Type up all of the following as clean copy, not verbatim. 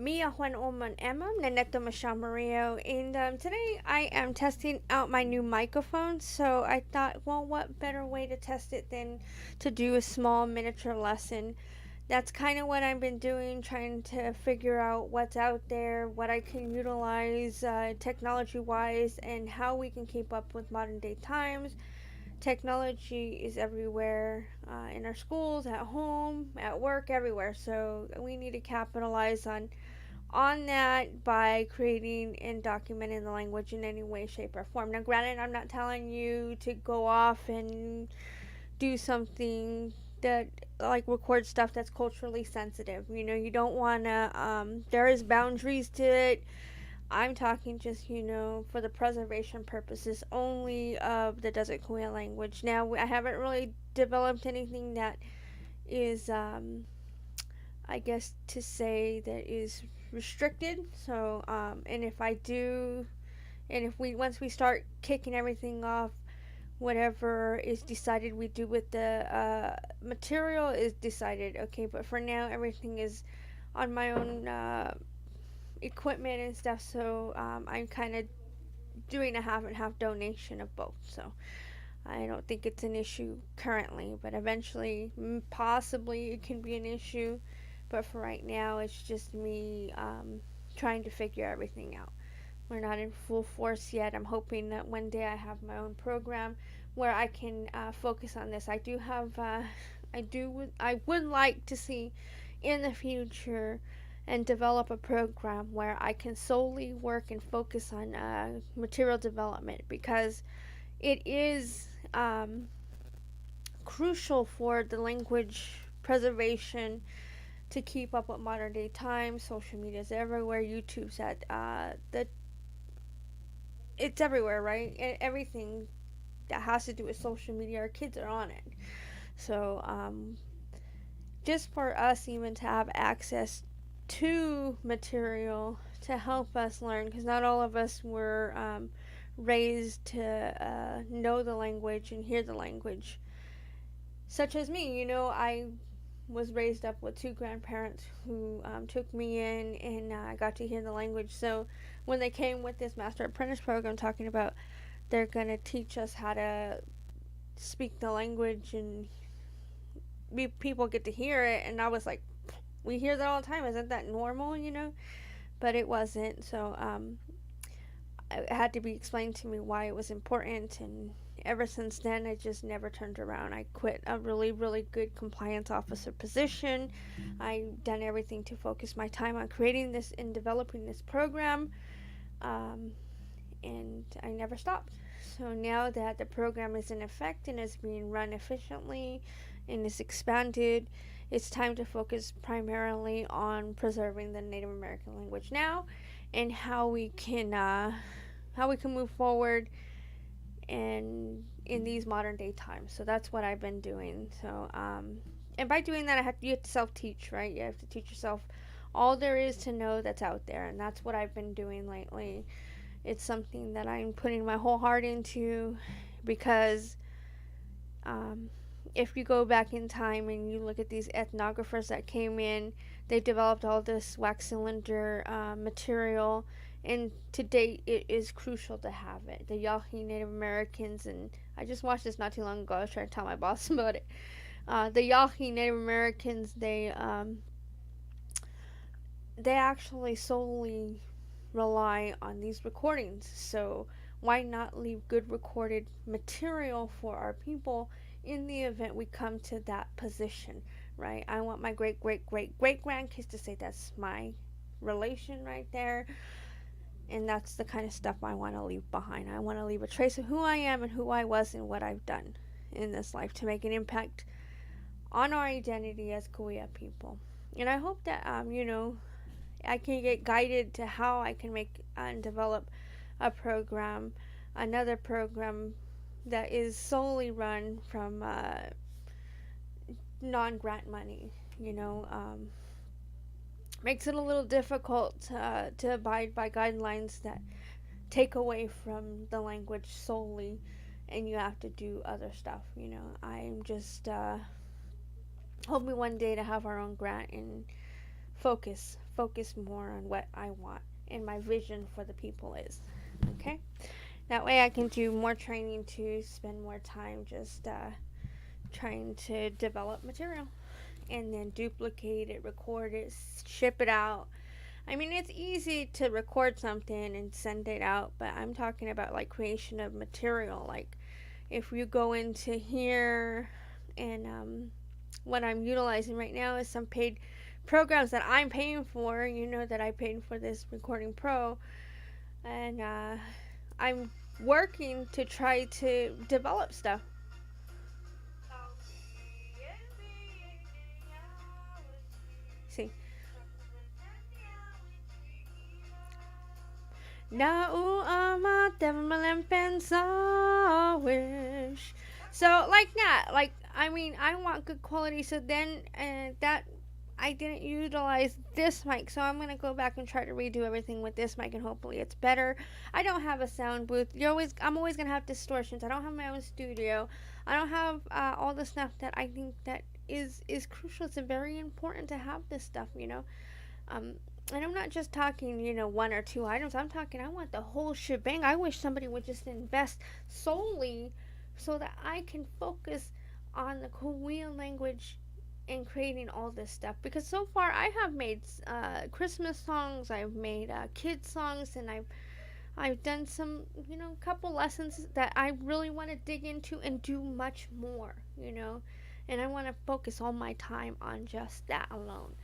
Mia Juan Oman Emma, Naneto Mashamario, and today I am testing out my new microphone. So I thought, well, what better way to test it than to do a small miniature lesson? That's kind of what I've been doing, trying to figure out what's out there, what I can utilize technology wise, and how we can keep up with modern day times. Technology is everywhere in our schools, at home, at work, everywhere. So we need to capitalize on that by creating and documenting the language in any way, shape, or form. Now, granted, I'm not telling you to go off and do something that like record stuff that's culturally sensitive. You don't want to. There is boundaries to it. I'm talking just, for the preservation purposes only of the Desert Cahuilla language. Now, I haven't really developed anything that is, I guess, to say that is restricted. So, and if I do, and if we, once we start kicking everything off, whatever is decided we do with the material is decided. Okay, but for now, everything is on my own equipment and stuff. So I'm kind of doing a half and half donation of both. So I don't think it's an issue currently, but eventually, possibly it can be an issue. But for right now, it's just me trying to figure everything out. We're not in full force yet. I'm hoping that one day I have my own program where I can focus on this. I would like to see in the future and develop a program where I can solely work and focus on material development, because it is crucial for the language preservation to keep up with modern day times. Social media is everywhere. YouTube's at it's everywhere, right? Everything that has to do with social media, our kids are on it. So just for us even to have access to material to help us learn, because not all of us were raised to know the language and hear the language, such as me. I was raised up with two grandparents who took me in, and I got to hear the language. So when they came with this master apprentice program talking about they're going to teach us how to speak the language and people get to hear it, and I was like, we hear that all the time, isn't that normal? But it wasn't. So it had to be explained to me why it was important, and ever since then I just never turned around. I quit a really, really good compliance officer position. I've done everything to focus my time on creating this and developing this program, and I never stopped. So now that the program is in effect and is being run efficiently and is expanded, it's time to focus primarily on preserving the Native American language now, and how we can move forward and in these modern day times. So that's what I've been doing. So and by doing that, you have to self teach, right? You have to teach yourself all there is to know that's out there, and that's what I've been doing lately. It's something that I'm putting my whole heart into, because if you go back in time and you look at these ethnographers that came in, they developed all this wax cylinder material, and to date it is crucial to have it. The Yahi Native Americans, and I just watched this not too long ago. I was trying to tell my boss about it. The Yahi Native Americans, they actually solely rely on these recordings. So why not leave good recorded material for our people in the event we come to that position, right? I want my great great great great grandkids to say that's my relation right there. And that's the kind of stuff I want to leave behind. I want to leave a trace of who I am and who I was and what I've done in this life to make an impact on our identity as Cahuilla people. And I hope that I can get guided to how I can make and develop a program, another program that is solely run from non-grant money. Makes it a little difficult to abide by guidelines that take away from the language solely, and you have to do other stuff. I'm just hoping one day to have our own grant and focus more on what I want and my vision for the people is. Okay? That way I can do more training to spend more time just trying to develop material and then duplicate it, record it, ship it out. I mean, it's easy to record something and send it out, but I'm talking about like creation of material. Like if you go into here and what I'm utilizing right now is some paid programs that I'm paying for. You know that I paid for this Recording Pro, and I'm working to try to develop stuff. See, now I'm wish. So like that, like I mean, I want good quality. So then, that I didn't utilize this mic, so I'm gonna go back and try to redo everything with this mic, and hopefully it's better. I don't have a sound booth. I'm always gonna have distortions. I don't have my own studio. I don't have all the stuff that I think that is crucial. It's very important to have this stuff, you know. Um, and I'm not just talking, you know, one or two items. I'm talking, I want the whole shebang. I wish somebody would just invest solely so that I can focus on the Cahuilla language and creating all this stuff. Because so far I have made Christmas songs, I've made kids songs, and I've done some, you know, couple lessons that I really want to dig into and do much more, you know. And I want to focus all my time on just that alone.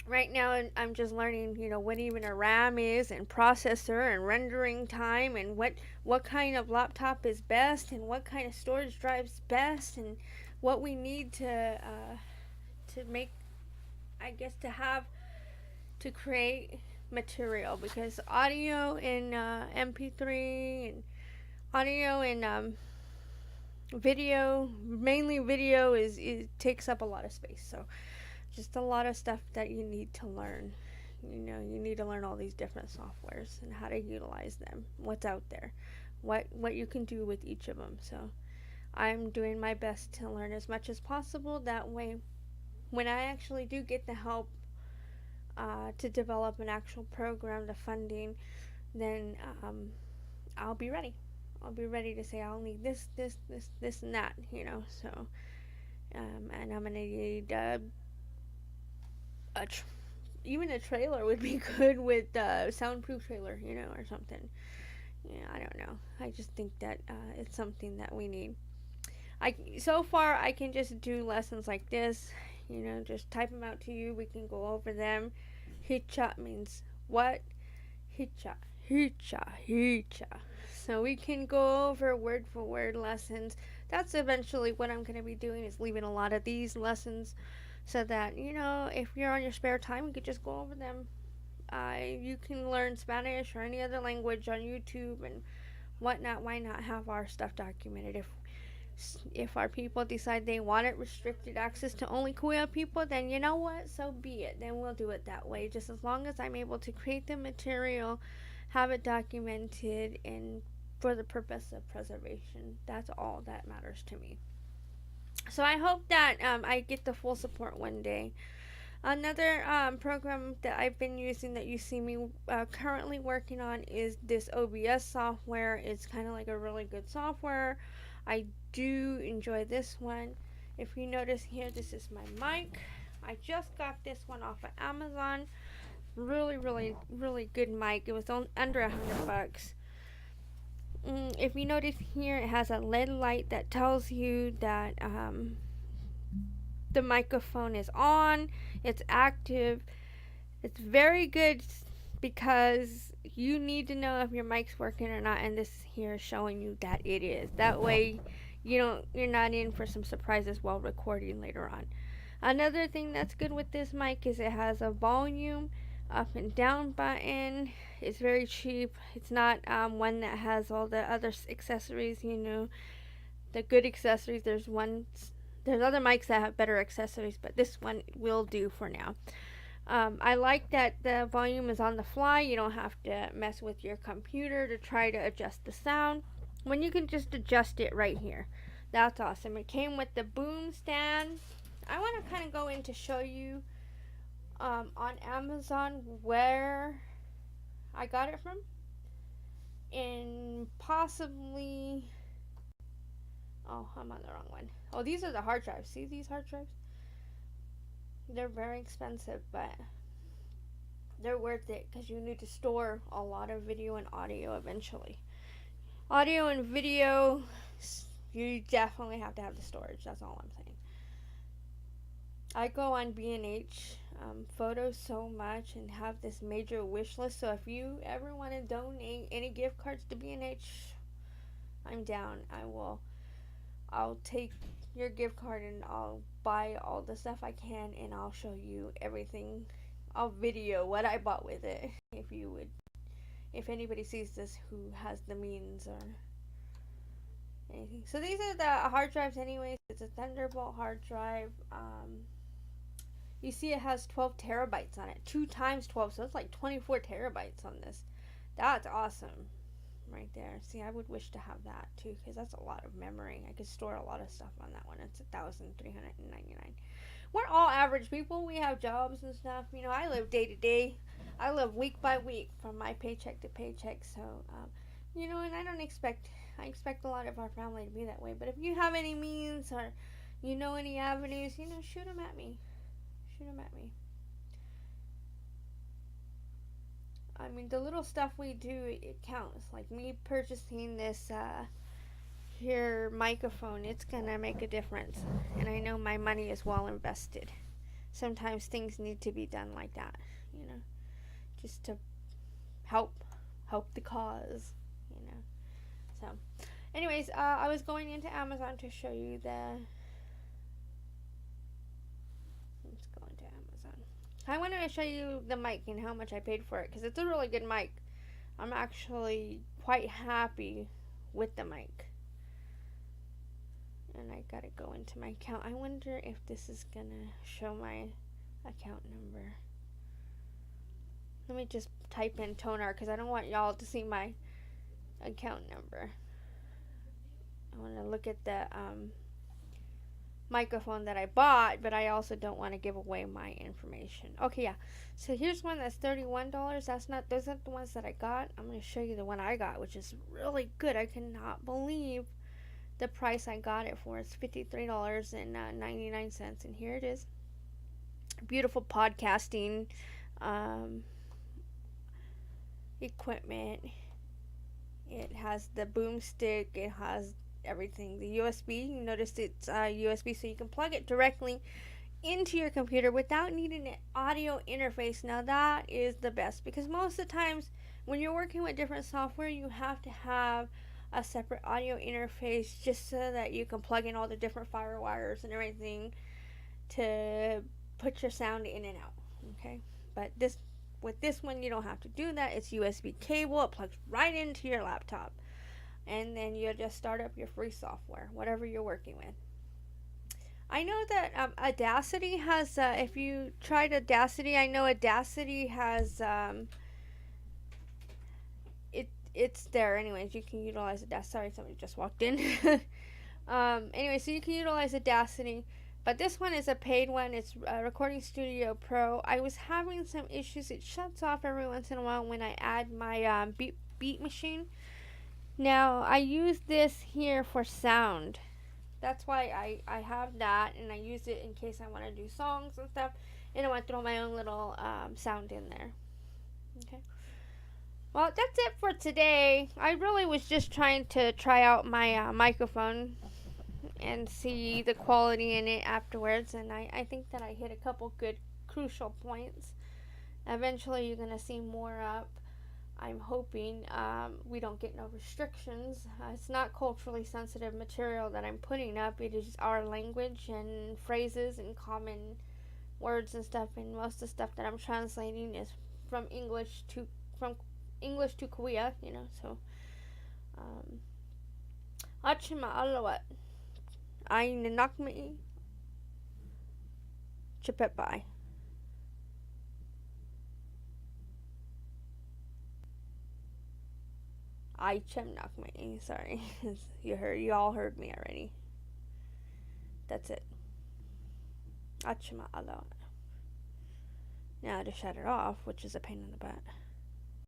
Right now I'm just learning, you know, what even a RAM is and processor and rendering time and what kind of laptop is best and what kind of storage drive's best and what we need to make, I guess, to have to create material, because audio in MP3 and audio and video, mainly video, is it takes up a lot of space. So just a lot of stuff that you need to learn. You know, you need to learn all these different softwares and how to utilize them, what's out there, what you can do with each of them. So I'm doing my best to learn as much as possible. That way, when I actually do get the help to develop an actual program, the funding, then I'll be ready. I'll be ready to say I'll need this, and that, you know. So, and I'm gonna need even a trailer would be good with soundproof trailer, you know, or something. Yeah, I don't know. I just think that it's something that we need. So far I can just do lessons like this, you know, just type them out to you. We can go over them. Hitcha means what? Hitcha, hitcha, hitcha. So we can go over word for word lessons. That's eventually what I'm going to be doing, is leaving a lot of these lessons so that, you know, if you're on your spare time, you could just go over them. You can learn Spanish or any other language on YouTube and whatnot. Why not have our stuff documented? If our people decide they want it restricted access to only Cahuilla people, then you know what? So be it. Then we'll do it that way. Just as long as I'm able to create the material, have it documented, and for the purpose of preservation. That's all that matters to me. So I hope that I get the full support one day. Another program that I've been using that you see me currently working on is this OBS software. It's kind of like a really good software. I do enjoy this one. If you notice here, this is my mic. I just got this one off of Amazon. Really, really, really good mic. It was under $100. If you notice here, it has a LED light that tells you that the microphone is on, it's active. It's very good because you need to know if your mic's working or not, and this here is showing you that it is. That way you're not in for some surprises while recording later on. Another thing that's good with this mic is it has a volume up and down button. It's very cheap. It's not one that has all the other accessories, you know, the good accessories. There's other mics that have better accessories, but this one will do for now. I like that the volume is on the fly. You don't have to mess with your computer to try to adjust the sound when you can just adjust it right here. That's awesome. It came with the boom stand. I want to kind of go in to show you on Amazon where I got it from, and possibly, oh, I'm on the wrong one. Oh, these are the hard drives. See these hard drives? They're very expensive, but they're worth it because you need to store a lot of video and audio eventually. Audio and video, you definitely have to have the storage. That's all I'm saying. I go on B&H photos so much and have this major wish list. So if you ever want to donate any gift cards to B&H, I'm down. I'll take your gift card and I'll buy all the stuff I can, and I'll show you everything. I'll video what I bought with it. If anybody sees this who has the means or anything. So these are the hard drives anyways. It's a Thunderbolt hard drive. You see it has 12 terabytes on it. 2 times 12, so it's like 24 terabytes on this. That's awesome right there. See, I would wish to have that too, because that's a lot of memory. I could store a lot of stuff on that one. It's $1,399. We're all average people. We have jobs and stuff. You know, I live day to day. I live week by week from my paycheck to paycheck. So, you know, and I expect a lot of our family to be that way. But if you have any means or you know any avenues, you know, shoot them at me. I mean, the little stuff we do, it counts. Like me purchasing this here microphone, it's gonna make a difference. And I know my money is well invested. Sometimes things need to be done like that, you know, just to help the cause, you know. So, anyways, I was going into Amazon to show you I wanted to show you the mic and how much I paid for it because it's a really good mic. I'm actually quite happy with the mic. And I gotta go into my account. I wonder if this is gonna show my account number. Let me just type in toner because I don't want y'all to see my account number. I want to look at the microphone that I bought, but I also don't want to give away my information. Okay, yeah. So here's one that's $31. Those aren't the ones that I got. I'm going to show you the one I got, which is really good. I cannot believe the price I got it for. It's $53.99, and here it is. Beautiful podcasting equipment. It has the boomstick. It has everything. The USB, you noticed it's USB, so you can plug it directly into your computer without needing an audio interface. Now that is the best, because most of the times when you're working with different software, you have to have a separate audio interface just so that you can plug in all the different fire wires and everything to put your sound in and out. Okay, but with this one you don't have to do that. It's USB cable. It plugs right into your laptop. And then you'll just start up your free software, whatever you're working with. I know that Audacity has, if you tried Audacity, I know Audacity has, it's there. Anyways, you can utilize Audacity. Sorry, somebody just walked in. Anyway, so you can utilize Audacity. But this one is a paid one. It's Recording Studio Pro. I was having some issues. It shuts off every once in a while when I add my beat machine. Now, I use this here for sound. That's why I have that, and I use it in case I want to do songs and stuff, and I want to throw my own little sound in there. Okay. Well, that's it for today. I really was just trying to try out my microphone and see the quality in it afterwards, and I think that I hit a couple good crucial points. Eventually, you're going to see more up. I'm hoping we don't get no restrictions. It's not culturally sensitive material that I'm putting up. It is our language and phrases and common words and stuff. And most of the stuff that I'm translating is from English to Cahuilla, you know. So, Achima alawat. I nanakmi chapepai. I chemnakme. Sorry. You all heard me already. That's it. Achima alawat. Now to shut it off, which is a pain in the butt.